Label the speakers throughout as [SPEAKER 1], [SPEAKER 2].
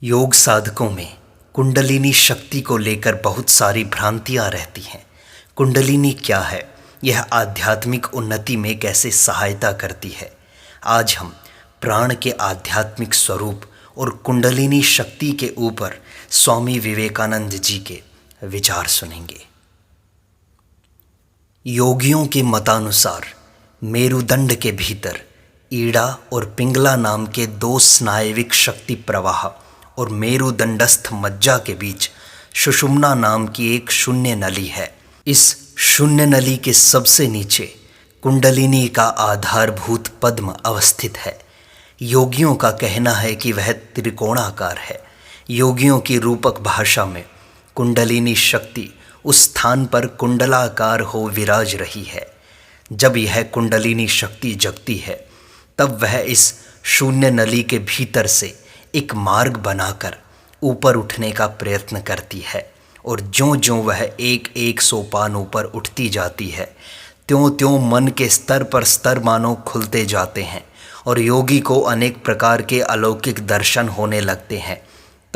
[SPEAKER 1] योग साधकों में कुंडलिनी शक्ति को लेकर बहुत सारी भ्रांतियां रहती हैं। कुंडलिनी क्या है, यह आध्यात्मिक उन्नति में कैसे सहायता करती है। आज हम प्राण के आध्यात्मिक स्वरूप और कुंडलिनी शक्ति के ऊपर स्वामी विवेकानंद जी के विचार सुनेंगे। योगियों के मतानुसार मेरुदंड के भीतर ईड़ा और पिंगला नाम के दो स्नायविक शक्ति प्रवाह और मेरुदंडस्थ मज्जा के बीच सुषुम्ना नाम की एक शून्य नली है। इस शून्य नली के सबसे नीचे कुंडलिनी का आधारभूत पद्म अवस्थित है। योगियों का कहना है कि वह त्रिकोणाकार है। योगियों की रूपक भाषा में कुंडलिनी शक्ति उस स्थान पर कुंडलाकार हो विराज रही है। जब यह कुंडलिनी शक्ति जगती है तब वह इस शून्य नली के भीतर से एक मार्ग बनाकर ऊपर उठने का प्रयत्न करती है और ज्यों-ज्यों वह एक एक सोपान ऊपर उठती जाती है त्यों-त्यों मन के स्तर पर स्तर मानो खुलते जाते हैं और योगी को अनेक प्रकार के अलौकिक दर्शन होने लगते हैं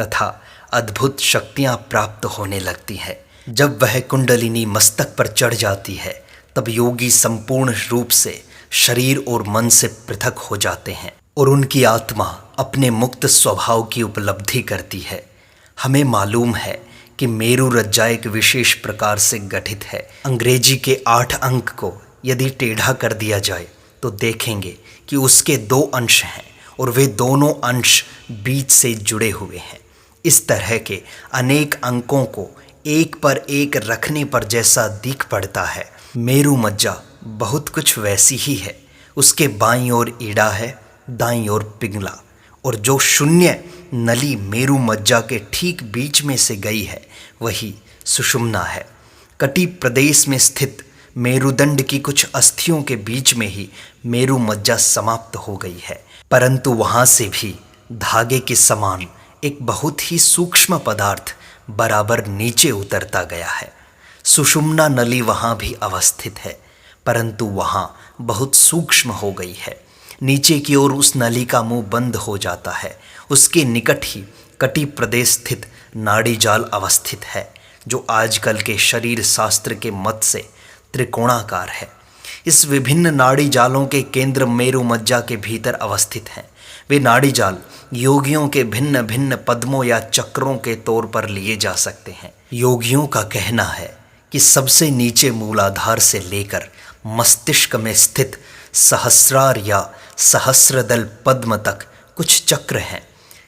[SPEAKER 1] तथा अद्भुत शक्तियां प्राप्त होने लगती हैं। जब वह कुंडलिनी मस्तक पर चढ़ जाती है तब योगी संपूर्ण रूप से शरीर और मन से पृथक हो जाते हैं और उनकी आत्मा अपने मुक्त स्वभाव की उपलब्धि करती है। हमें मालूम है कि मेरु रज्जा एक विशेष प्रकार से गठित है। अंग्रेजी के 8 अंक को यदि टेढ़ा कर दिया जाए तो देखेंगे कि उसके 2 अंश हैं और वे दोनों अंश बीच से जुड़े हुए हैं। इस तरह के अनेक अंकों को एक पर एक रखने पर जैसा दिख पड़ता है, मेरु मज्जा बहुत कुछ वैसी ही है। उसके बाईं ओर ईड़ा है, दाईं ओर पिंगला, और जो शून्य नली मेरु मज्जा के ठीक बीच में से गई है वही सुषुम्ना है। कटी प्रदेश में स्थित मेरुदंड की कुछ अस्थियों के बीच में ही मेरु मज्जा समाप्त हो गई है, परंतु वहाँ से भी धागे के समान एक बहुत ही सूक्ष्म पदार्थ बराबर नीचे उतरता गया है। सुषुम्ना नली वहाँ भी अवस्थित है, परंतु वहाँ बहुत सूक्ष्म हो गई है। नीचे की ओर उस नली का मुंह बंद हो जाता है। उसके निकट ही कटी प्रदेश स्थित नाड़ी जाल अवस्थित है, जो आजकल के शरीर शास्त्र के मत से त्रिकोणाकार है। इस विभिन्न नाड़ी जालों के केंद्र मेरु मज्जा के भीतर अवस्थित हैं। वे नाड़ी जाल योगियों के भिन्न भिन्न पद्मों या चक्रों के तौर पर लिए जा सकते हैं। योगियों का कहना है कि सबसे नीचे मूलाधार से लेकर मस्तिष्क में स्थित सहस्रार या सहस्रदल पद्म तक कुछ चक्र हैं।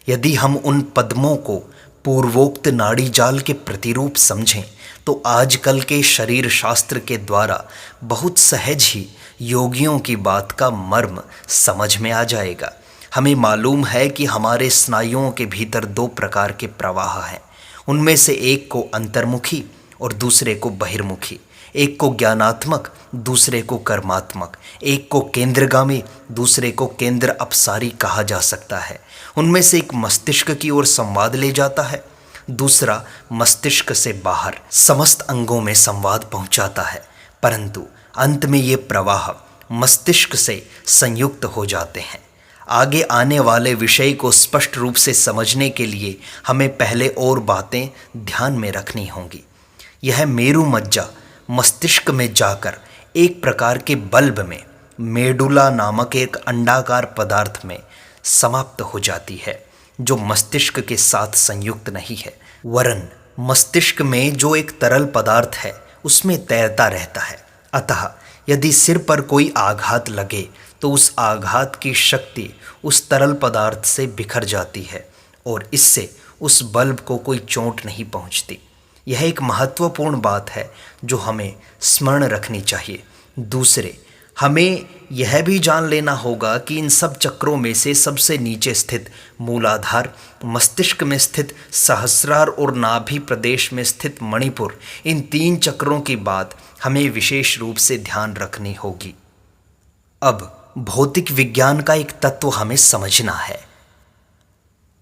[SPEAKER 1] यदि हम उन पद्मों को पूर्वोक्त नाड़ी जाल के प्रतिरूप समझें तो आजकल के शरीर शास्त्र के द्वारा बहुत सहज ही योगियों की बात का मर्म समझ में आ जाएगा। हमें मालूम है कि हमारे स्नायुओं के भीतर 2 प्रकार के प्रवाह हैं। उनमें से एक को अंतर्मुखी और दूसरे को बहिर्मुखी, एक को ज्ञानात्मक दूसरे को कर्मात्मक, एक को केंद्रगामी दूसरे को केंद्र अपसारी कहा जा सकता है। उनमें से एक मस्तिष्क की ओर संवाद ले जाता है, दूसरा मस्तिष्क से बाहर समस्त अंगों में संवाद पहुंचाता है, परंतु अंत में ये प्रवाह मस्तिष्क से संयुक्त हो जाते हैं। आगे आने वाले विषय को स्पष्ट रूप से समझने के लिए हमें पहले और बातें ध्यान में रखनी होंगी। यह मेरु मज्जा मस्तिष्क में जाकर एक प्रकार के बल्ब में मेडुला नामक एक अंडाकार पदार्थ में समाप्त हो जाती है, जो मस्तिष्क के साथ संयुक्त नहीं है, वरन मस्तिष्क में जो एक तरल पदार्थ है उसमें तैरता रहता है। अतः यदि सिर पर कोई आघात लगे तो उस आघात की शक्ति उस तरल पदार्थ से बिखर जाती है और इससे उस बल्ब को कोई चोट नहीं पहुंचती। यह एक महत्वपूर्ण बात है जो हमें स्मरण रखनी चाहिए। दूसरे, हमें यह भी जान लेना होगा कि इन सब चक्रों में से सबसे नीचे स्थित मूलाधार, मस्तिष्क में स्थित सहस्रार और नाभि प्रदेश में स्थित मणिपुर, इन 3 चक्रों की बात हमें विशेष रूप से ध्यान रखनी होगी। अब भौतिक विज्ञान का एक तत्व हमें समझना है।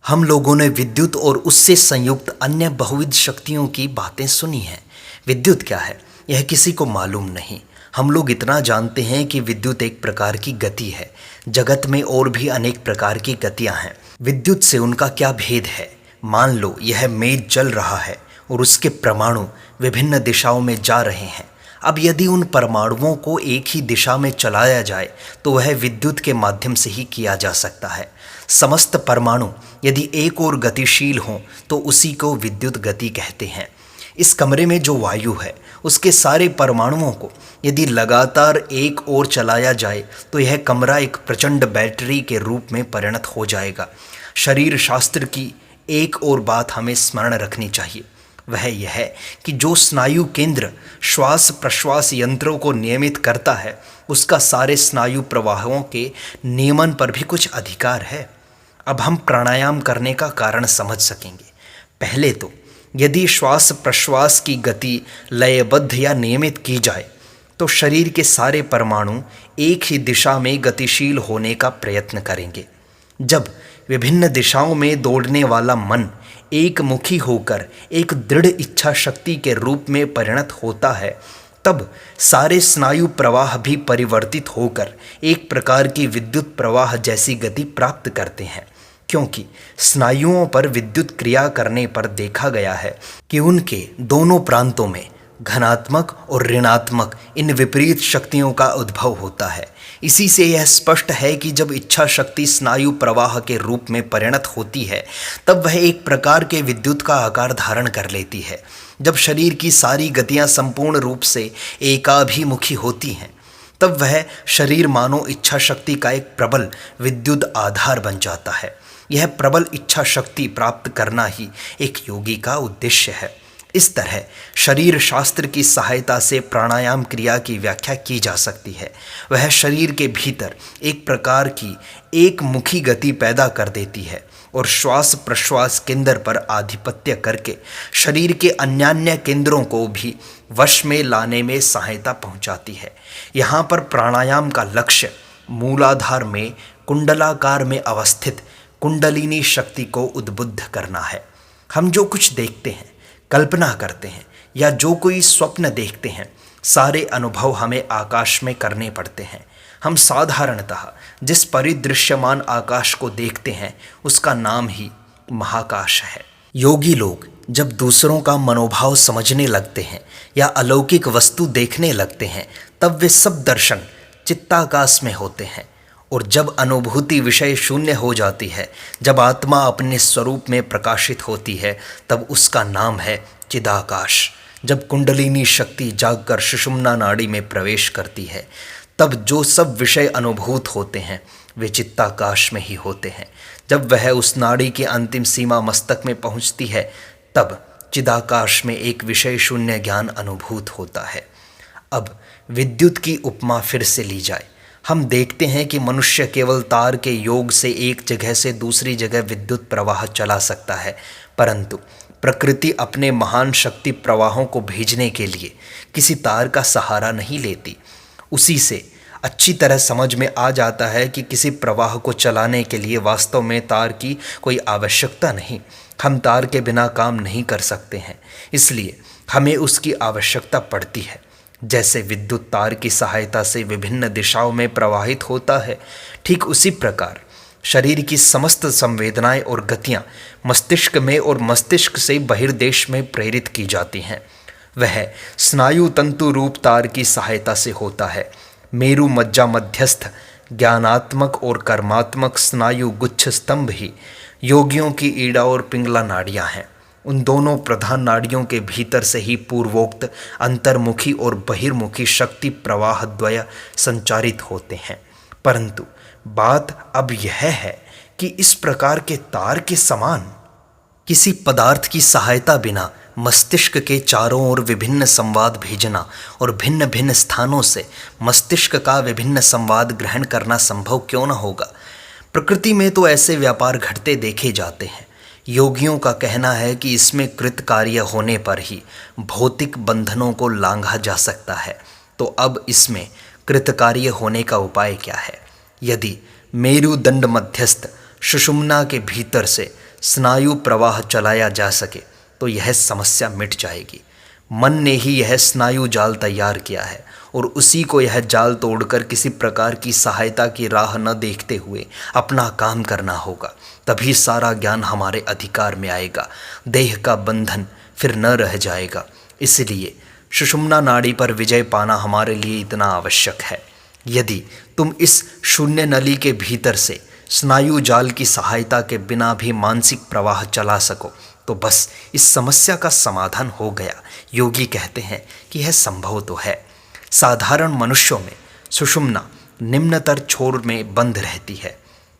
[SPEAKER 1] हम लोगों ने विद्युत और उससे संयुक्त अन्य बहुविध शक्तियों की बातें सुनी हैं। विद्युत क्या है, यह किसी को मालूम नहीं। हम लोग इतना जानते हैं कि विद्युत एक प्रकार की गति है। जगत में और भी अनेक प्रकार की गतियां हैं। विद्युत से उनका क्या भेद है? मान लो यह मेज जल रहा है और उसके परमाणु विभिन्न दिशाओं में जा रहे हैं। अब यदि उन परमाणुओं को एक ही दिशा में चलाया जाए तो वह विद्युत के माध्यम से ही किया जा सकता है। समस्त परमाणु यदि एक ओर गतिशील हों तो उसी को विद्युत गति कहते हैं। इस कमरे में जो वायु है उसके सारे परमाणुओं को यदि लगातार एक ओर चलाया जाए तो यह कमरा एक प्रचंड बैटरी के रूप में परिणत हो जाएगा। शरीर शास्त्र की एक और बात हमें स्मरण रखनी चाहिए, वह यह है कि जो स्नायु केंद्र श्वास प्रश्वास यंत्रों को नियमित करता है उसका सारे स्नायु प्रवाहों के नियमन पर भी कुछ अधिकार है। अब हम प्राणायाम करने का कारण समझ सकेंगे। पहले तो यदि श्वास प्रश्वास की गति लयबद्ध या नियमित की जाए तो शरीर के सारे परमाणु एक ही दिशा में गतिशील होने का प्रयत्न करेंगे। जब विभिन्न दिशाओं में दौड़ने वाला मन एक मुखी होकर एक दृढ़ इच्छा शक्ति के रूप में परिणत होता है तब सारे स्नायु प्रवाह भी परिवर्तित होकर एक प्रकार की विद्युत प्रवाह जैसी गति प्राप्त करते हैं। क्योंकि स्नायुओं पर विद्युत क्रिया करने पर देखा गया है कि उनके दोनों प्रांतों में धनात्मक और ऋणात्मक इन विपरीत शक्तियों का उद्भव होता है। इसी से यह स्पष्ट है कि जब इच्छा शक्ति स्नायु प्रवाह के रूप में परिणत होती है तब वह एक प्रकार के विद्युत का आकार धारण कर लेती है। जब शरीर की सारी गतियां संपूर्ण रूप से एकाभिमुखी होती हैं तब वह शरीर मानो इच्छा शक्ति का एक प्रबल विद्युत आधार बन जाता है। यह प्रबल इच्छा शक्ति प्राप्त करना ही एक योगी का उद्देश्य है। इस तरह शरीर शास्त्र की सहायता से प्राणायाम क्रिया की व्याख्या की जा सकती है। वह शरीर के भीतर एक प्रकार की एक मुखी गति पैदा कर देती है और श्वास प्रश्वास केंद्र पर आधिपत्य करके शरीर के अन्यान्य केंद्रों को भी वश में लाने में सहायता पहुंचाती है। यहाँ पर प्राणायाम का लक्ष्य मूलाधार में कुंडलाकार में अवस्थित कुंडलिनी शक्ति को उद्बुद्ध करना है। हम जो कुछ देखते हैं, कल्पना करते हैं या जो कोई स्वप्न देखते हैं, सारे अनुभव हमें आकाश में करने पड़ते हैं। हम साधारणतः जिस परिदृश्यमान आकाश को देखते हैं उसका नाम ही महाकाश है। योगी लोग जब दूसरों का मनोभाव समझने लगते हैं या अलौकिक वस्तु देखने लगते हैं तब वे सब दर्शन चित्ताकाश में होते हैं। और जब अनुभूति विषय शून्य हो जाती है, जब आत्मा अपने स्वरूप में प्रकाशित होती है तब उसका नाम है चिदाकाश। जब कुंडलिनी शक्ति जागकर सुषुम्ना नाड़ी में प्रवेश करती है तब जो सब विषय अनुभूत होते हैं वे चित्ताकाश में ही होते हैं। जब वह उस नाड़ी की अंतिम सीमा मस्तक में पहुंचती है तब चिदाकाश में एक विषय शून्य ज्ञान अनुभूत होता है। अब विद्युत की उपमा फिर से ली जाए। हम देखते हैं कि मनुष्य केवल तार के योग से एक जगह से दूसरी जगह विद्युत प्रवाह चला सकता है, परंतु प्रकृति अपने महान शक्ति प्रवाहों को भेजने के लिए किसी तार का सहारा नहीं लेती। उसी से अच्छी तरह समझ में आ जाता है कि किसी प्रवाह को चलाने के लिए वास्तव में तार की कोई आवश्यकता नहीं। हम तार के बिना काम नहीं कर सकते हैं, इसलिए हमें उसकी आवश्यकता पड़ती है। जैसे विद्युत तार की सहायता से विभिन्न दिशाओं में प्रवाहित होता है, ठीक उसी प्रकार शरीर की समस्त संवेदनाएं और गतियां मस्तिष्क में और मस्तिष्क से बहिर्देश में प्रेरित की जाती हैं। वह स्नायु तंतु रूप तार की सहायता से होता है। मेरु मज्जा मध्यस्थ ज्ञानात्मक और कर्मात्मक स्नायु गुच्छ स्तंभ ही योगियों की ईड़ा और पिंगला नाड़ियां हैं। उन दोनों प्रधान नाड़ियों के भीतर से ही पूर्वोक्त अंतर्मुखी और बहिर्मुखी शक्ति प्रवाह द्वय संचारित होते हैं। परंतु बात अब यह है कि इस प्रकार के तार के समान किसी पदार्थ की सहायता बिना मस्तिष्क के चारों ओर विभिन्न संवाद भेजना और भिन्न भिन्न स्थानों से मस्तिष्क का विभिन्न संवाद ग्रहण करना संभव क्यों न होगा। प्रकृति में तो ऐसे व्यापार घटते देखे जाते हैं। योगियों का कहना है कि इसमें कृत कार्य होने पर ही भौतिक बंधनों को लांघा जा सकता है। तो अब इसमें कृत कार्य होने का उपाय क्या है? यदि मेरुदंड मध्यस्थ सुषुम्ना के भीतर से स्नायु प्रवाह चलाया जा सके तो यह समस्या मिट जाएगी। मन ने ही यह स्नायु जाल तैयार किया है और उसी को यह जाल तोड़कर किसी प्रकार की सहायता की राह न देखते हुए अपना काम करना होगा। तभी सारा ज्ञान हमारे अधिकार में आएगा, देह का बंधन फिर न रह जाएगा। इसलिए सुषुम्ना नाड़ी पर विजय पाना हमारे लिए इतना आवश्यक है। यदि तुम इस शून्य नली के भीतर से स्नायु जाल की सहायता के बिना भी मानसिक प्रवाह चला सको तो बस इस समस्या का समाधान हो गया। योगी कहते हैं कि यह संभव तो है। साधारण मनुष्यों में सुषुम्ना निम्नतर छोर में बंद रहती है,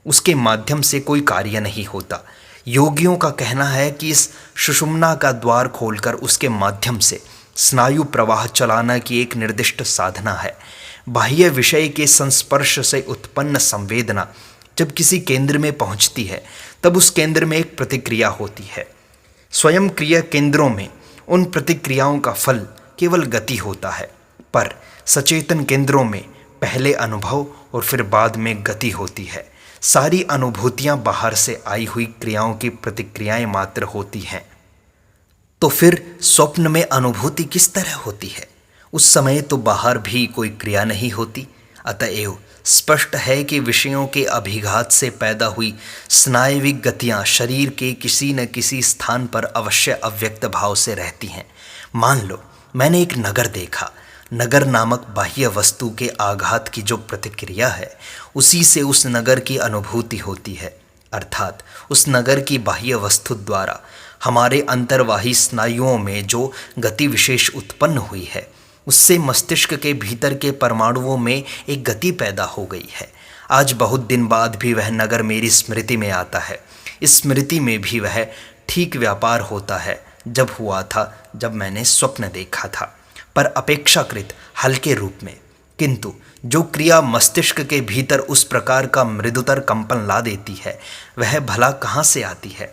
[SPEAKER 1] उसके माध्यम से कोई कार्य नहीं होता। योगियों का कहना है कि इस सुषुम्ना का द्वार खोलकर उसके माध्यम से स्नायु प्रवाह चलाना की एक निर्दिष्ट साधना है। बाह्य विषय के संस्पर्श से उत्पन्न संवेदना जब किसी केंद्र में पहुंचती है तब उस केंद्र में एक प्रतिक्रिया होती है। स्वयं क्रिया केंद्रों में उन प्रतिक्रियाओं का फल केवल गति होता है, पर सचेतन केंद्रों में पहले अनुभव और फिर बाद में गति होती है। सारी अनुभूतियां बाहर से आई हुई क्रियाओं की प्रतिक्रियाएं मात्र होती हैं। तो फिर स्वप्न में अनुभूति किस तरह होती है? उस समय तो बाहर भी कोई क्रिया नहीं होती। अतएव स्पष्ट है कि विषयों के अभिघात से पैदा हुई स्नायविक गतियां शरीर के किसी न किसी स्थान पर अवश्य अव्यक्त भाव से रहती हैं। मान लो मैंने एक नगर देखा। नगर नामक बाह्य वस्तु के आघात की जो प्रतिक्रिया है उसी से उस नगर की अनुभूति होती है, अर्थात उस नगर की बाह्य वस्तु द्वारा हमारे अंतर्वाही स्नायुओं में जो गति विशेष उत्पन्न हुई है उससे मस्तिष्क के भीतर के परमाणुओं में एक गति पैदा हो गई है। आज बहुत दिन बाद भी वह नगर मेरी स्मृति में आता है। इस स्मृति में भी वह ठीक व्यापार होता है जब हुआ था, जब मैंने स्वप्न देखा था, पर अपेक्षाकृत हल्के रूप में। किंतु जो क्रिया मस्तिष्क के भीतर उस प्रकार का मृदुतर कंपन ला देती है वह भला कहाँ से आती है?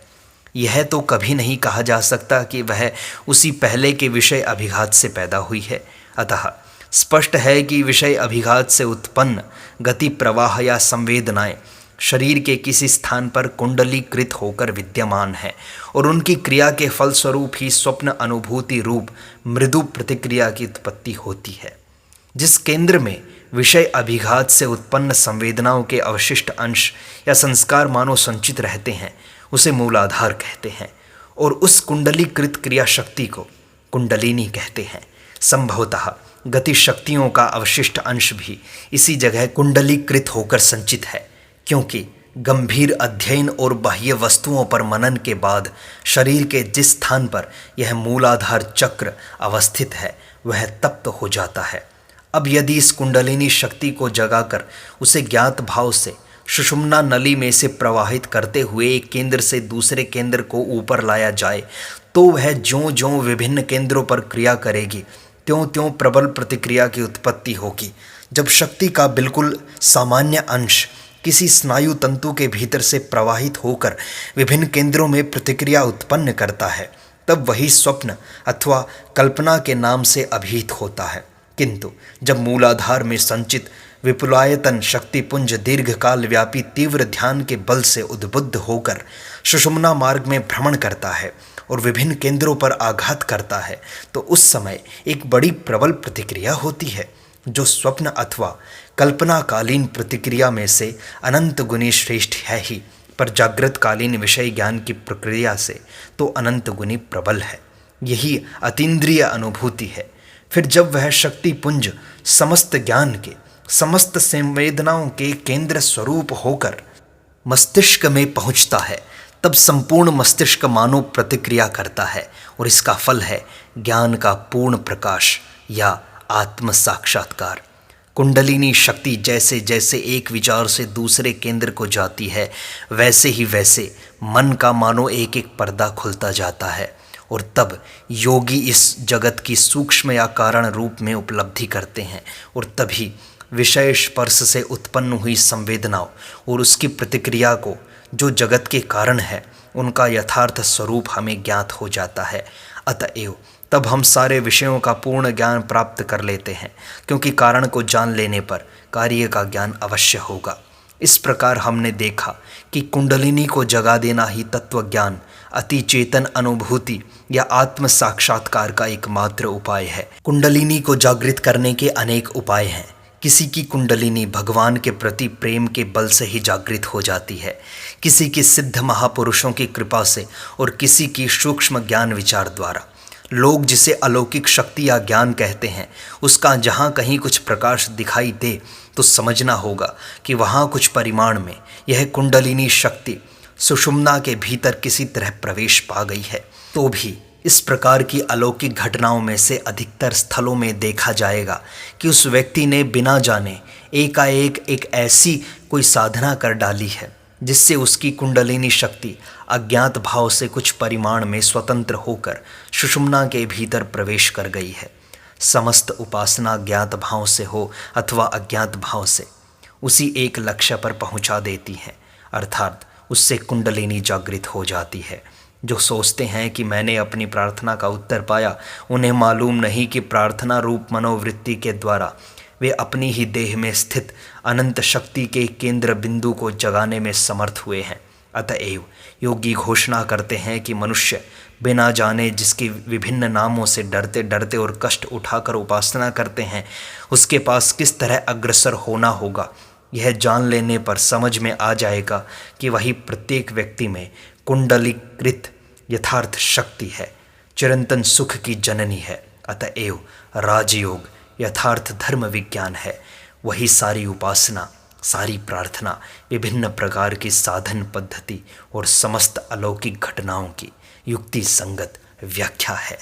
[SPEAKER 1] यह तो कभी नहीं कहा जा सकता कि वह उसी पहले के विषय अभिघात से पैदा हुई है। अतः स्पष्ट है कि विषय अभिघात से उत्पन्न गति प्रवाह या संवेदनाएं शरीर के किसी स्थान पर कुंडलीकृत होकर विद्यमान है और उनकी क्रिया के फलस्वरूप ही स्वप्न अनुभूति रूप मृदु प्रतिक्रिया की उत्पत्ति होती है। जिस केंद्र में विषय अभिघात से उत्पन्न संवेदनाओं के अवशिष्ट अंश या संस्कार मानो संचित रहते हैं उसे मूलाधार कहते हैं और उस कुंडलीकृत क्रिया शक्ति को कुंडलिनी कहते हैं। संभवतः गति शक्तियों का अवशिष्ट अंश भी इसी जगह कुंडलीकृत होकर संचित है, क्योंकि गंभीर अध्ययन और बाह्य वस्तुओं पर मनन के बाद शरीर के जिस स्थान पर यह मूलाधार चक्र अवस्थित है वह तप्त हो जाता है। अब यदि इस कुंडलिनी शक्ति को जगाकर उसे ज्ञात भाव से सुषुम्ना नली में से प्रवाहित करते हुए एक केंद्र से दूसरे केंद्र को ऊपर लाया जाए तो वह ज्यों ज्यों विभिन्न केंद्रों पर क्रिया करेगी त्यों त्यों प्रबल प्रतिक्रिया की उत्पत्ति होगी। जब शक्ति का बिल्कुल सामान्य अंश किसी स्नायु तंतु के भीतर से प्रवाहित होकर विभिन्न केंद्रों में प्रतिक्रिया उत्पन्न करता है तब वही स्वप्न अथवा कल्पना के नाम से अभिहित होता है। किंतु जब मूलाधार में संचित विपुलायतन शक्तिपुंज दीर्घकाल व्यापी तीव्र ध्यान के बल से उद्बुद्ध होकर सुषुम्ना मार्ग में भ्रमण करता है और विभिन्न केंद्रों पर आघात करता है तो उस समय एक बड़ी प्रबल प्रतिक्रिया होती है जो स्वप्न अथवा कल्पनाकालीन प्रतिक्रिया में से अनंत गुनी श्रेष्ठ है ही, पर जागृतकालीन विषय ज्ञान की प्रक्रिया से तो अनंत गुनी प्रबल है। यही अतीन्द्रिय अनुभूति है। फिर जब वह शक्तिपुंज समस्त ज्ञान के समस्त संवेदनाओं के केंद्र स्वरूप होकर मस्तिष्क में पहुंचता है तब संपूर्ण मस्तिष्क मानो प्रतिक्रिया करता है और इसका फल है ज्ञान का पूर्ण प्रकाश या आत्म साक्षात्कार। कुंडलिनी शक्ति जैसे जैसे एक विचार से दूसरे केंद्र को जाती है वैसे ही वैसे मन का मानो एक एक पर्दा खुलता जाता है और तब योगी इस जगत की सूक्ष्म या कारण रूप में उपलब्धि करते हैं और तभी विषय स्पर्श से उत्पन्न हुई संवेदनाओं और उसकी प्रतिक्रिया को जो जगत के कारण है उनका यथार्थ स्वरूप हमें ज्ञात हो जाता है। अतएव तब हम सारे विषयों का पूर्ण ज्ञान प्राप्त कर लेते हैं, क्योंकि कारण को जान लेने पर कार्य का ज्ञान अवश्य होगा। इस प्रकार हमने देखा कि कुंडलिनी को जगा देना ही तत्व ज्ञान अति चेतन अनुभूति या आत्म साक्षात्कार का एकमात्र उपाय है। कुंडलिनी को जागृत करने के अनेक उपाय हैं। किसी की कुंडलिनी भगवान के प्रति प्रेम के बल से ही जागृत हो जाती है, किसी की सिद्ध महापुरुषों की कृपा से और किसी की सूक्ष्म ज्ञान विचार द्वारा। लोग जिसे अलौकिक शक्ति या ज्ञान कहते हैं, उसका जहाँ कहीं कुछ प्रकाश दिखाई दे तो समझना होगा कि वहाँ कुछ परिमाण में यह कुंडलिनी शक्ति सुषुम्ना के भीतर किसी तरह प्रवेश पा गई है। तो भी इस प्रकार की अलौकिक घटनाओं में से अधिकतर स्थलों में देखा जाएगा कि उस व्यक्ति ने बिना जाने एकाएक एक ऐसी कोई साधना कर डाली है जिससे उसकी कुंडलिनी शक्ति अज्ञात भाव से कुछ परिमाण में स्वतंत्र होकर सुषुम्ना के भीतर प्रवेश कर गई है। समस्त उपासना ज्ञात भाव से हो अथवा अज्ञात भाव से उसी एक लक्ष्य पर पहुंचा देती है, अर्थात उससे कुंडलिनी जागृत हो जाती है। जो सोचते हैं कि मैंने अपनी प्रार्थना का उत्तर पाया, उन्हें मालूम नहीं कि प्रार्थना रूप मनोवृत्ति के द्वारा वे अपनी ही देह में स्थित अनंत शक्ति के केंद्र बिंदु को जगाने में समर्थ हुए हैं। अतएव योगी घोषणा करते हैं कि मनुष्य बिना जाने जिसके विभिन्न नामों से डरते डरते और कष्ट उठाकर उपासना करते हैं, उसके पास किस तरह अग्रसर होना होगा। यह जान लेने पर समझ में आ जाएगा कि वही प्रत्येक व्यक्ति में कुंडलीकृत यथार्थ शक्ति है, चिरंतन सुख की जननी है। अतएव राजयोग यथार्थ धर्म विज्ञान है। वही सारी उपासना, सारी प्रार्थना, विभिन्न प्रकार की साधन पद्धति और समस्त अलौकिक घटनाओं की युक्ति संगत व्याख्या है।